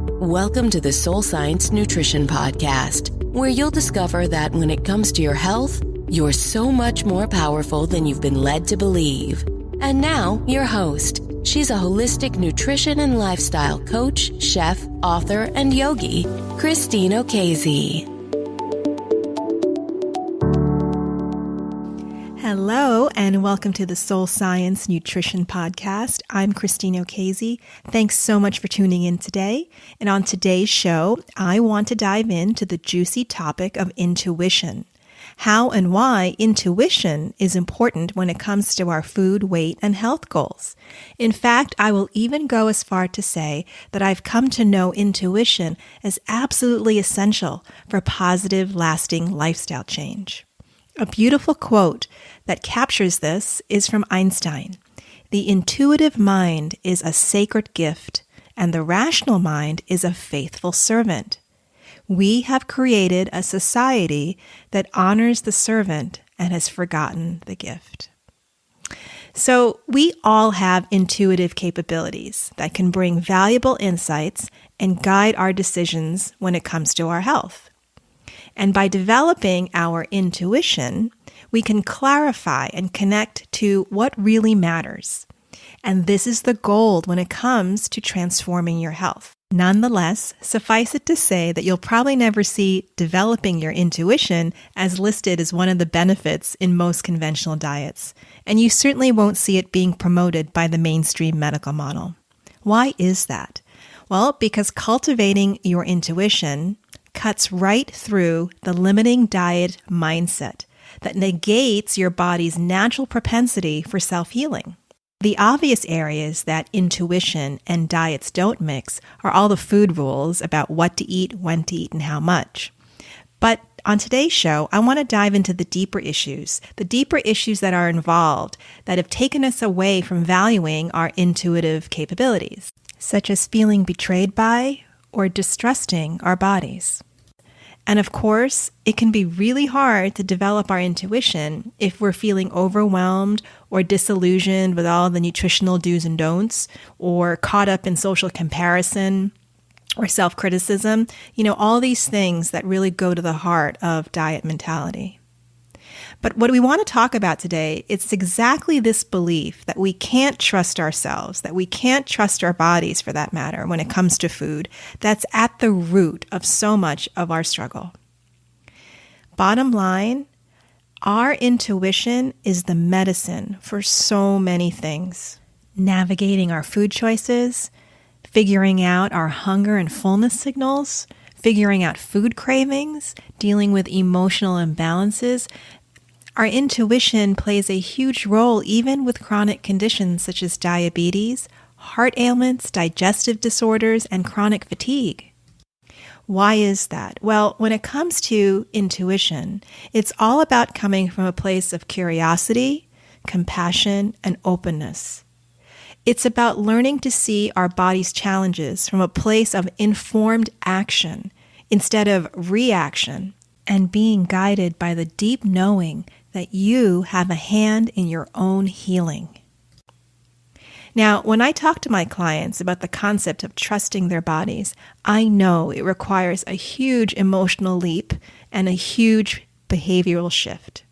Welcome to the Soul Science Nutrition Podcast, where you'll discover that when it comes to your health, you're so much more powerful than you've been led to believe. And now, your host. She's a holistic nutrition and lifestyle coach, chef, author, and yogi, Christine O'Casey. Hello, and welcome to the Soul Science Nutrition Podcast. I'm Christine O'Casey. Thanks so much for tuning in today. And on today's show, I want to dive into the juicy topic of intuition. How and why intuition is important when it comes to our food, weight, and health goals. In fact, I will even go as far to say that I've come to know intuition as absolutely essential for positive, lasting lifestyle change. A beautiful quote that captures this is from Einstein. The intuitive mind is a sacred gift, and the rational mind is a faithful servant. We have created a society that honors the servant and has forgotten the gift. So we all have intuitive capabilities that can bring valuable insights and guide our decisions when it comes to our health. And by developing our intuition, we can clarify and connect to what really matters. And this is the gold when it comes to transforming your health. Nonetheless, suffice it to say that you'll probably never see developing your intuition as listed as one of the benefits in most conventional diets. And you certainly won't see it being promoted by the mainstream medical model. Why is that? Well, because cultivating your intuition cuts right through the limiting diet mindset that negates your body's natural propensity for self-healing. The obvious areas that intuition and diets don't mix are all the food rules about what to eat, when to eat, and how much. But on today's show, I want to dive into the deeper issues that are involved that have taken us away from valuing our intuitive capabilities, such as feeling betrayed by or distrusting our bodies. And of course, it can be really hard to develop our intuition if we're feeling overwhelmed or disillusioned with all the nutritional do's and don'ts, or caught up in social comparison or self-criticism. All these things that really go to the heart of diet mentality. But what we want to talk about today, it's exactly this belief that we can't trust ourselves, that we can't trust our bodies for that matter when it comes to food, that's at the root of so much of our struggle. Bottom line, our intuition is the medicine for so many things. Navigating our food choices, figuring out our hunger and fullness signals, figuring out food cravings, dealing with emotional imbalances. Our intuition plays a huge role even with chronic conditions such as diabetes, heart ailments, digestive disorders, and chronic fatigue. Why is that? Well, when it comes to intuition, it's all about coming from a place of curiosity, compassion, and openness. It's about learning to see our body's challenges from a place of informed action instead of reaction, and being guided by the deep knowing that you have a hand in your own healing. Now, when I talk to my clients about the concept of trusting their bodies, I know it requires a huge emotional leap and a huge behavioral shift.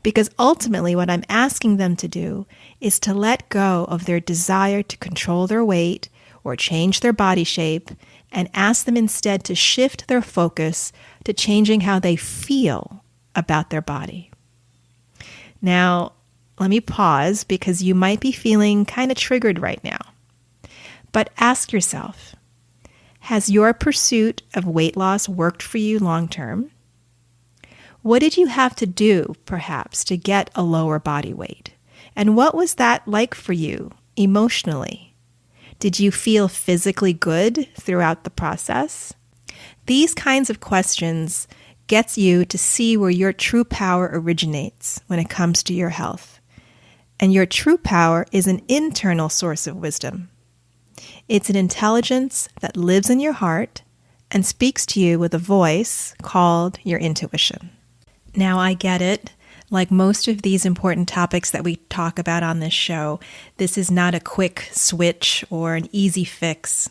Because ultimately what I'm asking them to do is to let go of their desire to control their weight or change their body shape, and ask them instead to shift their focus to changing how they feel about their body. Now, let me pause because you might be feeling kind of triggered right now. But ask yourself, has your pursuit of weight loss worked for you long term? What did you have to do, perhaps, to get a lower body weight? And what was that like for you emotionally? Did you feel physically good throughout the process? These kinds of questions gets you to see where your true power originates when it comes to your health. And your true power is an internal source of wisdom. It's an intelligence that lives in your heart and speaks to you with a voice called your intuition. Now, I get it. Like most of these important topics that we talk about on this show, this is not a quick switch or an easy fix.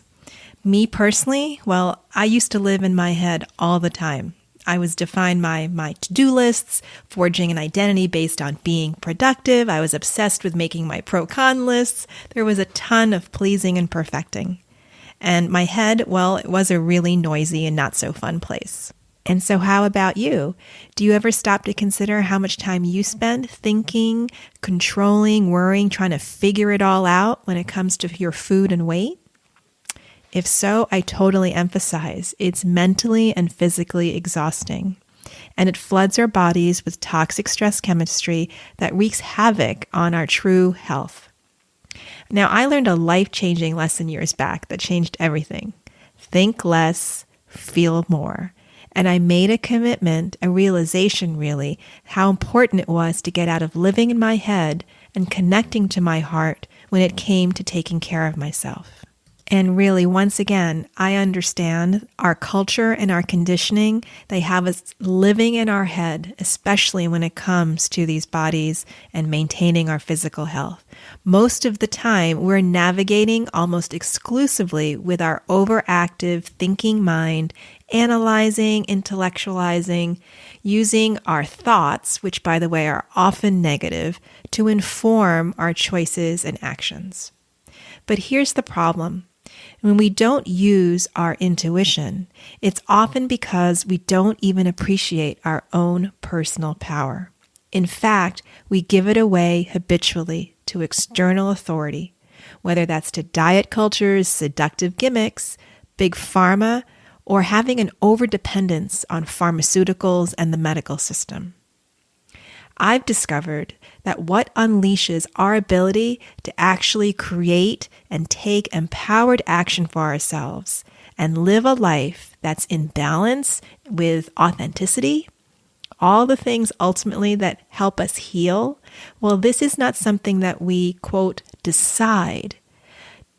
Me personally, well, I used to live in my head all the time. I was defined by my to-do lists, forging an identity based on being productive. I was obsessed with making my pro-con lists. There was a ton of pleasing and perfecting. And my head, well, it was a really noisy and not so fun place. And so how about you? Do you ever stop to consider how much time you spend thinking, controlling, worrying, trying to figure it all out when it comes to your food and weight? If so, I totally emphasize it's mentally and physically exhausting, and it floods our bodies with toxic stress chemistry that wreaks havoc on our true health. Now, I learned a life-changing lesson years back that changed everything. Think less, feel more. And I made a commitment, a realization really, how important it was to get out of living in my head and connecting to my heart when it came to taking care of myself. And really, once again, I understand our culture and our conditioning, they have us living in our head, especially when it comes to these bodies and maintaining our physical health. Most of the time, we're navigating almost exclusively with our overactive thinking mind, analyzing, intellectualizing, using our thoughts, which by the way are often negative, to inform our choices and actions. But here's the problem. When we don't use our intuition, it's often because we don't even appreciate our own personal power. In fact, we give it away habitually to external authority, whether that's to diet culture's seductive gimmicks, big pharma, or having an overdependence on pharmaceuticals and the medical system. I've discovered that what unleashes our ability to actually create and take empowered action for ourselves and live a life that's in balance with authenticity, all the things ultimately that help us heal, well, this is not something that we, quote, decide.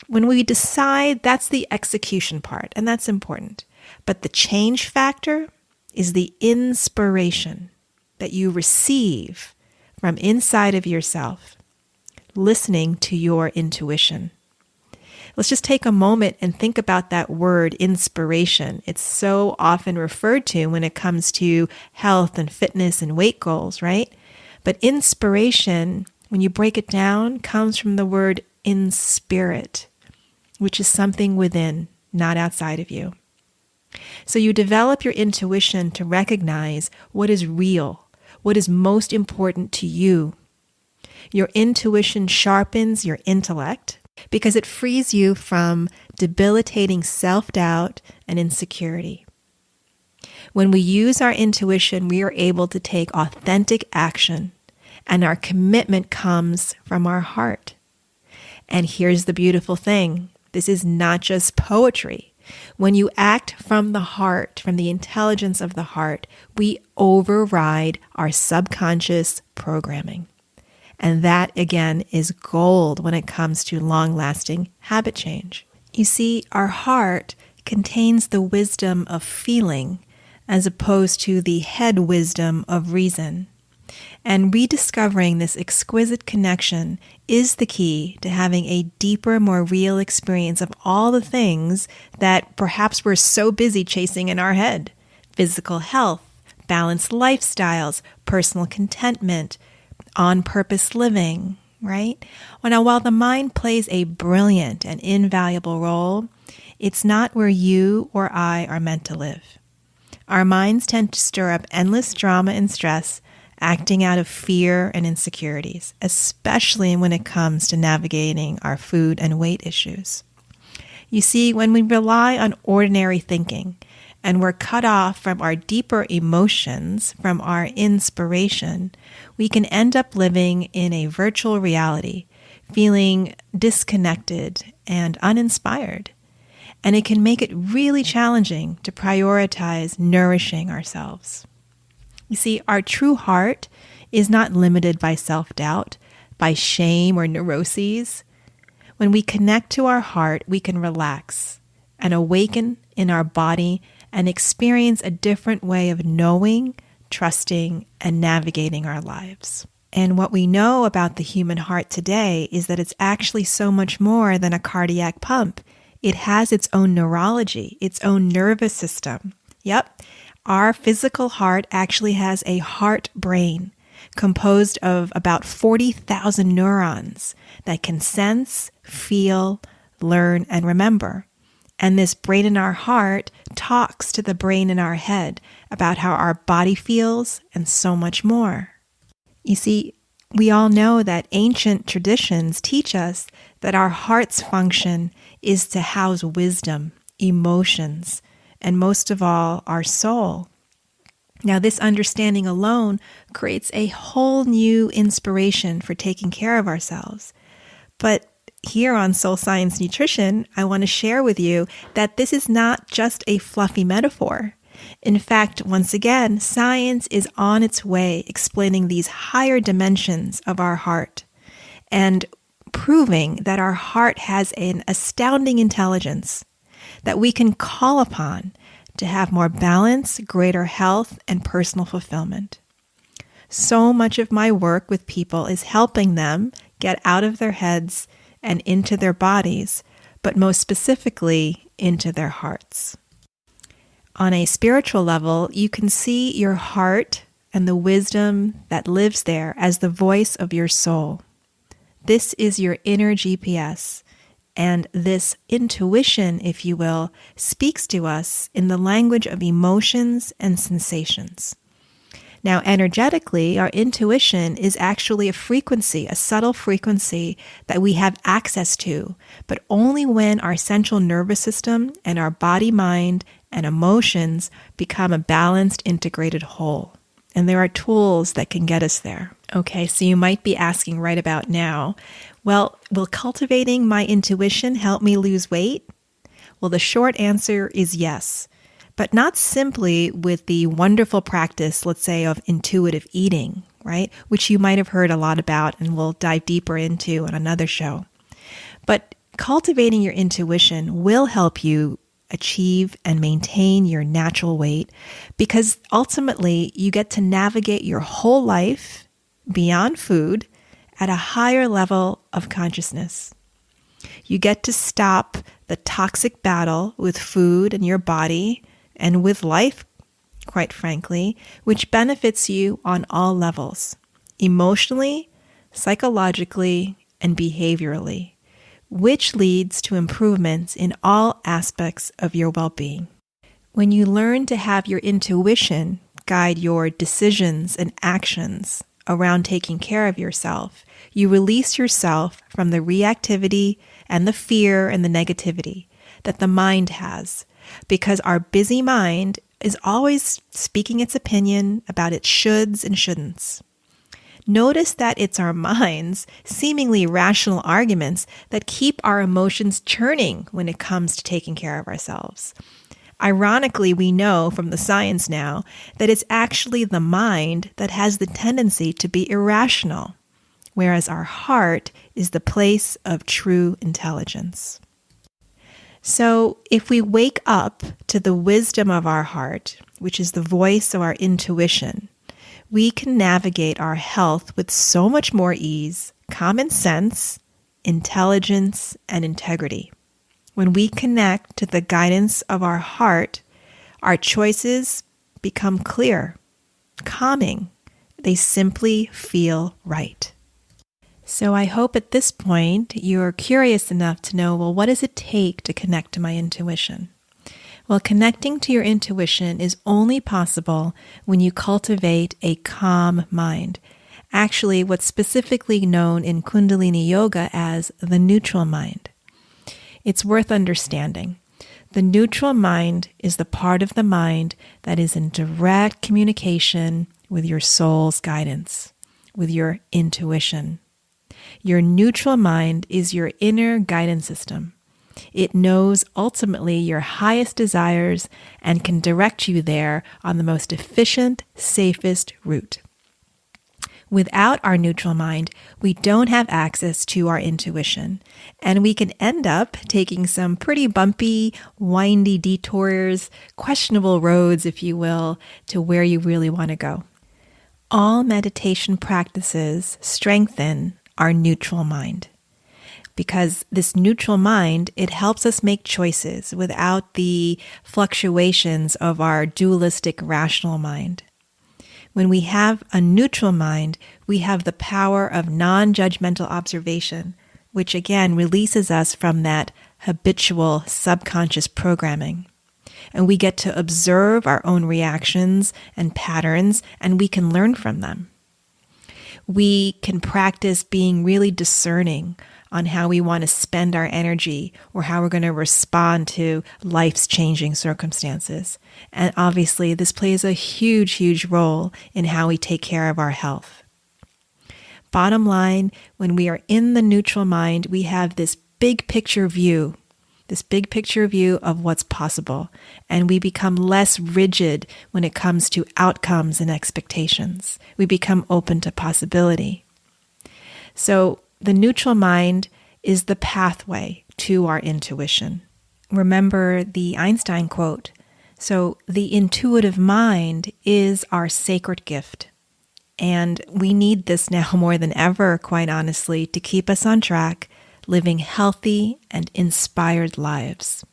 When we decide, that's the execution part, and that's important. But the change factor is the inspiration that you receive from inside of yourself, listening to your intuition. Let's just take a moment and think about that word inspiration. It's so often referred to when it comes to health and fitness and weight goals, right? But inspiration, when you break it down, comes from the word in spirit, which is something within, not outside of you. So you develop your intuition to recognize what is real, what is most important to you. Your intuition sharpens your intellect because it frees you from debilitating self-doubt and insecurity. When we use our intuition, we are able to take authentic action, and our commitment comes from our heart. And here's the beautiful thing. This is not just poetry. When you act from the heart, from the intelligence of the heart, we override our subconscious programming. And that, again, is gold when it comes to long-lasting habit change. You see, our heart contains the wisdom of feeling as opposed to the head wisdom of reason. And rediscovering this exquisite connection is the key to having a deeper, more real experience of all the things that perhaps we're so busy chasing in our head. Physical health, balanced lifestyles, personal contentment, on-purpose living, right? Well, now, while the mind plays a brilliant and invaluable role, it's not where you or I are meant to live. Our minds tend to stir up endless drama and stress, acting out of fear and insecurities, especially when it comes to navigating our food and weight issues. You see, when we rely on ordinary thinking and we're cut off from our deeper emotions, from our inspiration, we can end up living in a virtual reality, feeling disconnected and uninspired. And it can make it really challenging to prioritize nourishing ourselves. You see, our true heart is not limited by self-doubt, by shame or neuroses. When we connect to our heart, we can relax and awaken in our body and experience a different way of knowing, trusting, and navigating our lives. And what we know about the human heart today is that it's actually so much more than a cardiac pump. It has its own neurology, its own nervous system. Yep, our physical heart actually has a heart brain composed of about 40,000 neurons that can sense, feel, learn, and remember. And this brain in our heart talks to the brain in our head about how our body feels and so much more. You see, we all know that ancient traditions teach us that our heart's function is to house wisdom, emotions, and most of all, our soul. Now, this understanding alone creates a whole new inspiration for taking care of ourselves. But here on Soul Science Nutrition, I want to share with you that this is not just a fluffy metaphor. In fact, once again, science is on its way explaining these higher dimensions of our heart and proving that our heart has an astounding intelligence that we can call upon to have more balance, greater health, and personal fulfillment. So much of my work with people is helping them get out of their heads and into their bodies, but most specifically into their hearts. On a spiritual level, you can see your heart and the wisdom that lives there as the voice of your soul. This is your inner GPS, and this intuition, if you will, speaks to us in the language of emotions and sensations. Now, energetically, our intuition is actually a frequency, a subtle frequency that we have access to, but only when our central nervous system and our body, mind, and emotions become a balanced, integrated whole. And there are tools that can get us there. Okay, so you might be asking right about now, well, will cultivating my intuition help me lose weight? Well, the short answer is yes, but not simply with the wonderful practice, let's say, of intuitive eating, right? Which you might have heard a lot about and we'll dive deeper into on another show. But cultivating your intuition will help you achieve and maintain your natural weight because ultimately you get to navigate your whole life beyond food at a higher level of consciousness. You get to stop the toxic battle with food and your body and with life, quite frankly, which benefits you on all levels, emotionally, psychologically, and behaviorally, which leads to improvements in all aspects of your well-being. When you learn to have your intuition guide your decisions and actions around taking care of yourself, you release yourself from the reactivity and the fear and the negativity that the mind has, because our busy mind is always speaking its opinion about its shoulds and shouldn'ts. Notice that it's our mind's seemingly rational arguments that keep our emotions churning when it comes to taking care of ourselves. Ironically, we know from the science now that it's actually the mind that has the tendency to be irrational, whereas our heart is the place of true intelligence. So if we wake up to the wisdom of our heart, which is the voice of our intuition, we can navigate our health with so much more ease, common sense, intelligence, and integrity. When we connect to the guidance of our heart, our choices become clear, calming. They simply feel right. So I hope at this point you're curious enough to know, well, what does it take to connect to my intuition? Well, connecting to your intuition is only possible when you cultivate a calm mind. Actually, what's specifically known in Kundalini Yoga as the neutral mind. It's worth understanding. The neutral mind is the part of the mind that is in direct communication with your soul's guidance, with your intuition. Your neutral mind is your inner guidance system. It knows ultimately your highest desires and can direct you there on the most efficient, safest route. Without our neutral mind, we don't have access to our intuition, and we can end up taking some pretty bumpy, windy detours, questionable roads, if you will, to where you really want to go. All meditation practices strengthen our neutral mind. because this neutral mind, it helps us make choices without the fluctuations of our dualistic rational mind. When we have a neutral mind, we have the power of non-judgmental observation, which again releases us from that habitual subconscious programming. And we get to observe our own reactions and patterns, and we can learn from them. We can practice being really discerning on how we want to spend our energy or how we're going to respond to life's changing circumstances. And obviously, this plays a huge, huge role in how we take care of our health. Bottom line, when we are in the neutral mind, we have this big picture view of what's possible, and we become less rigid when it comes to outcomes and expectations. We become open to possibility. So the neutral mind is the pathway to our intuition. Remember the Einstein quote. So the intuitive mind is our sacred gift. And we need this now more than ever, quite honestly, to keep us on track, living healthy and inspired lives.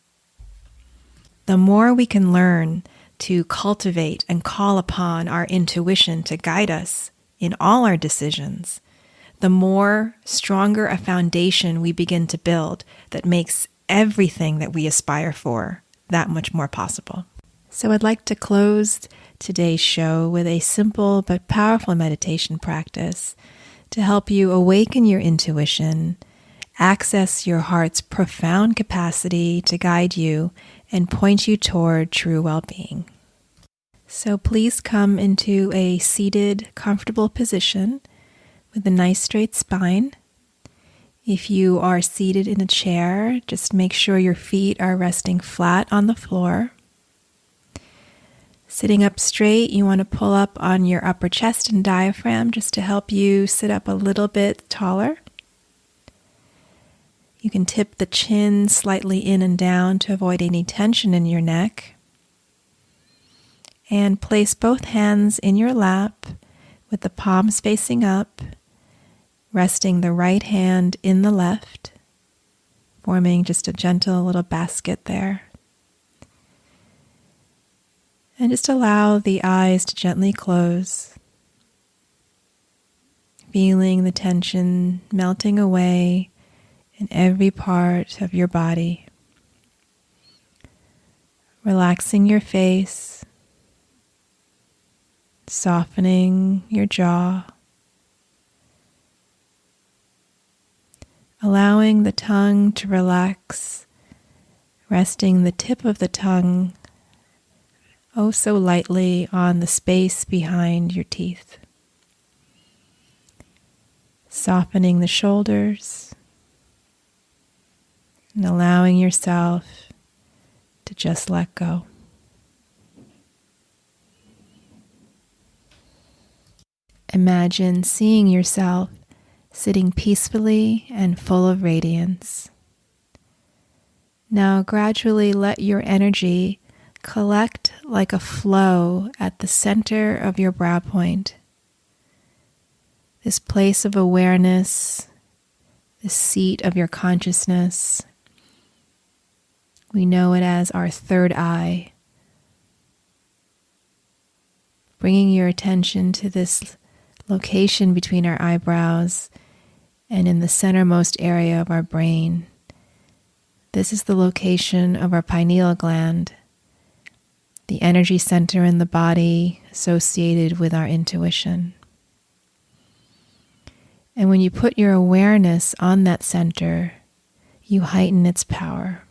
The more we can learn to cultivate and call upon our intuition to guide us in all our decisions, the more stronger a foundation we begin to build that makes everything that we aspire for that much more possible. So I'd like to close today's show with a simple but powerful meditation practice to help you awaken your intuition, access your heart's profound capacity to guide you and point you toward true well-being. So please come into a seated, comfortable position with a nice straight spine. If you are seated in a chair, just make sure your feet are resting flat on the floor. Sitting up straight, you want to pull up on your upper chest and diaphragm just to help you sit up a little bit taller. You can tip the chin slightly in and down to avoid any tension in your neck. And place both hands in your lap with the palms facing up, resting the right hand in the left, forming just a gentle little basket there. And just allow the eyes to gently close, feeling the tension melting away in every part of your body. Relaxing your face, softening your jaw, allowing the tongue to relax, resting the tip of the tongue oh so lightly on the space behind your teeth. Softening the shoulders and allowing yourself to just let go. Imagine seeing yourself sitting peacefully and full of radiance. Now gradually let your energy collect like a flow at the center of your brow point. This place of awareness, the seat of your consciousness. We know it as our third eye. Bringing your attention to this location between our eyebrows and in the centermost area of our brain. This is the location of our pineal gland, the energy center in the body associated with our intuition. And when you put your awareness on that center, you heighten its power.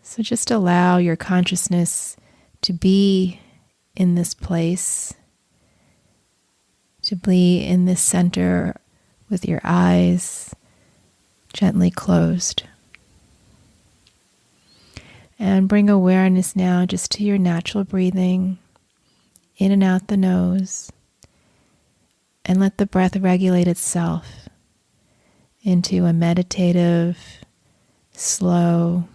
So just allow your consciousness to be in this place, to be in this center with your eyes gently closed. And bring awareness now just to your natural breathing, in and out the nose, and let the breath regulate itself into a meditative, slow,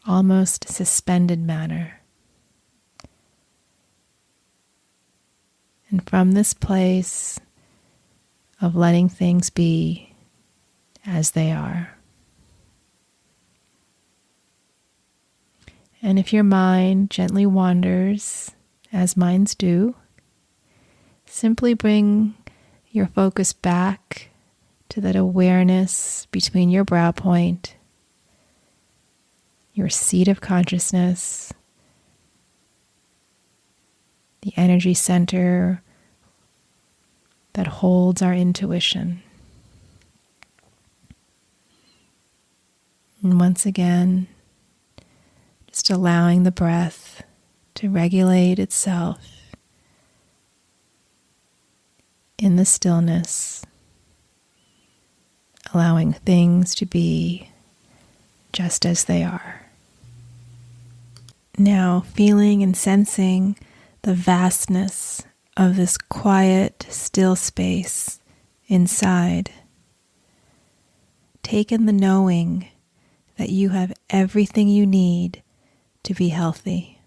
almost suspended manner. And from this place, of letting things be as they are. And if your mind gently wanders, as minds do, simply bring your focus back to that awareness between your brow point, your seat of consciousness, the energy center that holds our intuition. And once again, just allowing the breath to regulate itself in the stillness, allowing things to be just as they are. Now, feeling and sensing the vastness of this quiet, still space inside. Take in the knowing that you have everything you need to be healthy.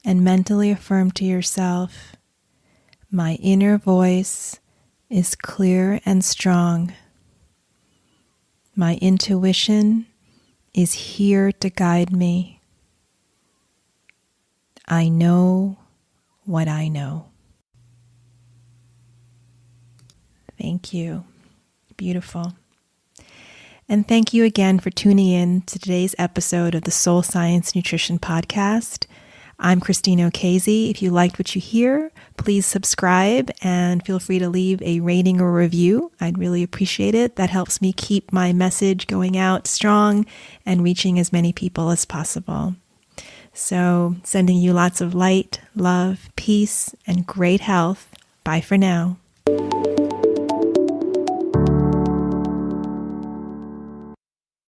And mentally affirm to yourself, my inner voice is clear and strong. My intuition is here to guide me. I know what I know. Thank you. Beautiful. And thank you again for tuning in to today's episode of the Soul Science Nutrition Podcast. I'm Christine O'Casey. If you liked what you hear, please subscribe and feel free to leave a rating or review. I'd really appreciate it. That helps me keep my message going out strong and reaching as many people as possible. So, sending you lots of light, love, peace, and great health. Bye for now.